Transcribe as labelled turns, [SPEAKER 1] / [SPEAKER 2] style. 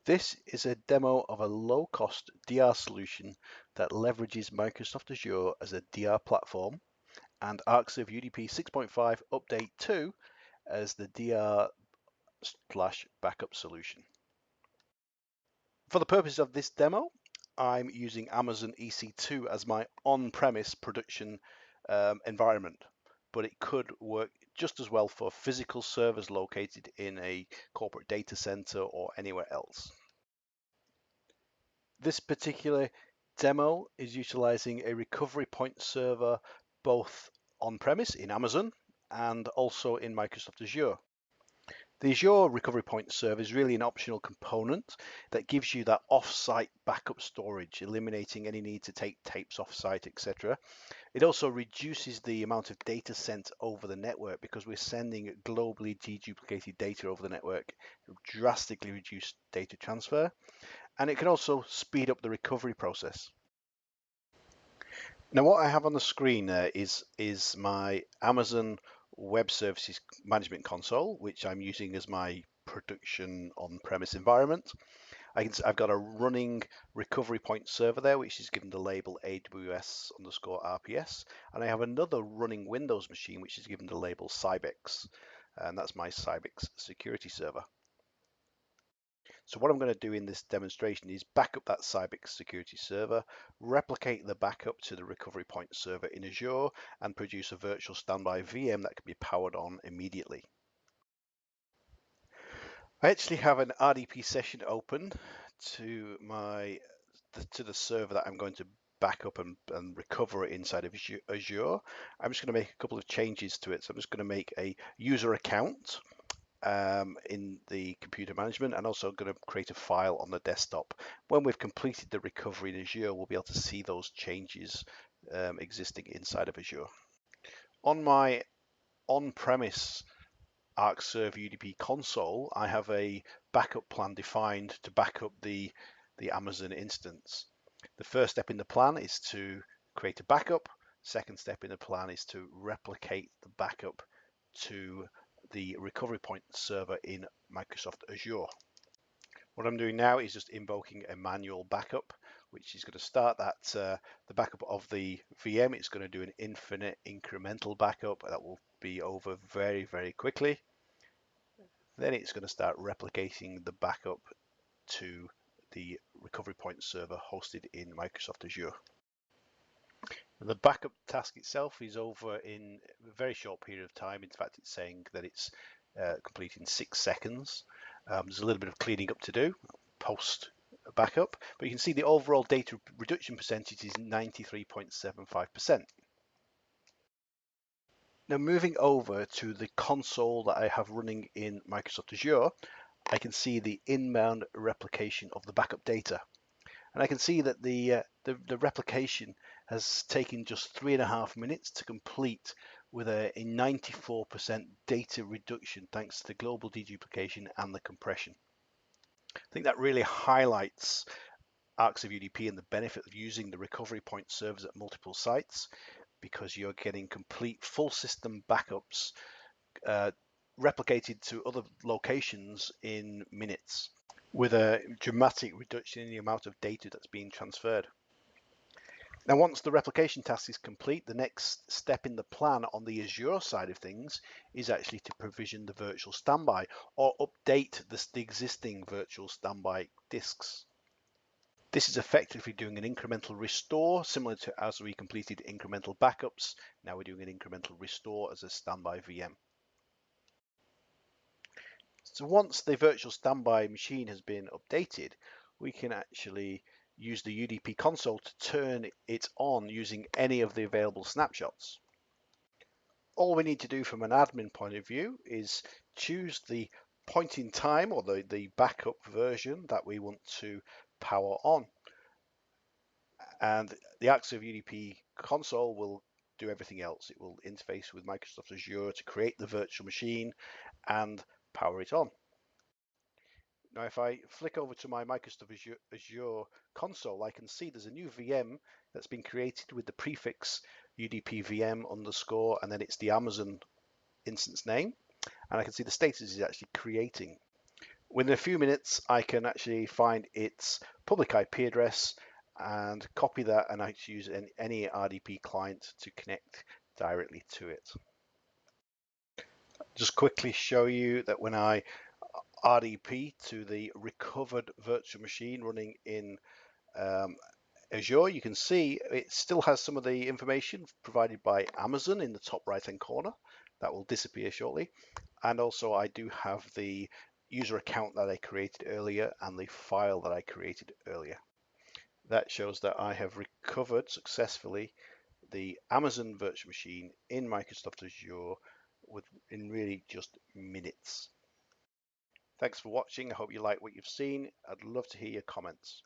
[SPEAKER 1] This is a demo of a low-cost DR solution that leverages Microsoft Azure as a DR platform and Arcserve UDP 6.5 Update 2 as the DR/backup solution. For the purpose of this demo, I'm using Amazon EC2 as my on-premise production environment, but it could work just as well for physical servers located in a corporate data center or anywhere else. This particular demo is utilizing a recovery point server both on-premise in Amazon and also in Microsoft Azure. The Azure recovery point server is really an optional component that gives you that off-site backup storage, eliminating any need to take tapes off-site, etc. It also reduces the amount of data sent over the network because we're sending globally deduplicated data over the network, drastically reduce data transfer, and it can also speed up the recovery process. Now, what I have on the screen there is my Amazon Web Services Management Console, which I'm using as my production on-premise environment. I've got a running recovery point server there, which is given the label AWS_RPS, and I have another running Windows machine, which is given the label Cybex, and that's my Cybex security server. So what I'm going to do in this demonstration is back up that Cybex security server, replicate the backup to the recovery point server in Azure, and produce a virtual standby VM that can be powered on immediately. I actually have an RDP session open to the server that I'm going to back up and recover it inside of Azure. I'm just going to make a couple of changes to it. So I'm just going to make a user account in the computer management, and also going to create a file on the desktop. When we've completed the recovery in Azure, we'll be able to see those changes existing inside of Azure. On my on-premise Arcserve UDP console, I have a backup plan defined to back up the Amazon instance. The first step in the plan is to create a backup. Second step in the plan is to replicate the backup to the recovery point server in Microsoft Azure. What I'm doing now is just invoking a manual backup, which is going to start the backup of the VM. It's going to do an infinite incremental backup that will be over very, very quickly. Then it's going to start replicating the backup to the recovery point server hosted in Microsoft Azure. The backup task itself is over in a very short period of time. In fact, it's saying that it's complete in 6 seconds. There's a little bit of cleaning up to do post backup, but you can see the overall data reduction percentage is 93.75%. Now, moving over to the console that I have running in Microsoft Azure, I can see the inbound replication of the backup data. And I can see that the replication has taken just 3.5 minutes to complete, with a 94% data reduction thanks to the global deduplication and the compression. I think that really highlights Arcserve UDP and the benefit of using the recovery point servers at multiple sites, because you're getting complete full system backups replicated to other locations in minutes, with a dramatic reduction in the amount of data that's being transferred. Now, once the replication task is complete, the next step in the plan on the Azure side of things is actually to provision the virtual standby or update the existing virtual standby disks. This is effectively doing an incremental restore, similar to as we completed incremental backups. Now we're doing an incremental restore as a standby VM. So once the virtual standby machine has been updated, we can actually use the UDP console to turn it on using any of the available snapshots. All we need to do from an admin point of view is choose the point in time, or the backup version that we want to power on. And the Arcserve UDP console will do everything else. It will interface with Microsoft Azure to create the virtual machine and power it on. Now, if I flick over to my Microsoft Azure console, I can see there's a new VM that's been created with the prefix UDP VM underscore, and then it's the Amazon instance name. And I can see the status is actually creating. Within a few minutes, I can actually find its public IP address and copy that, and I can use any RDP client to connect directly to it. Just quickly show you that when I RDP to the recovered virtual machine running in Azure, you can see it still has some of the information provided by Amazon in the top right hand corner. That will disappear shortly. And also I do have the user account that I created earlier and the file that I created earlier. That shows that I have recovered successfully the Amazon virtual machine in Microsoft Azure in really just minutes. Thanks for watching. I hope you like what you've seen. I'd love to hear your comments.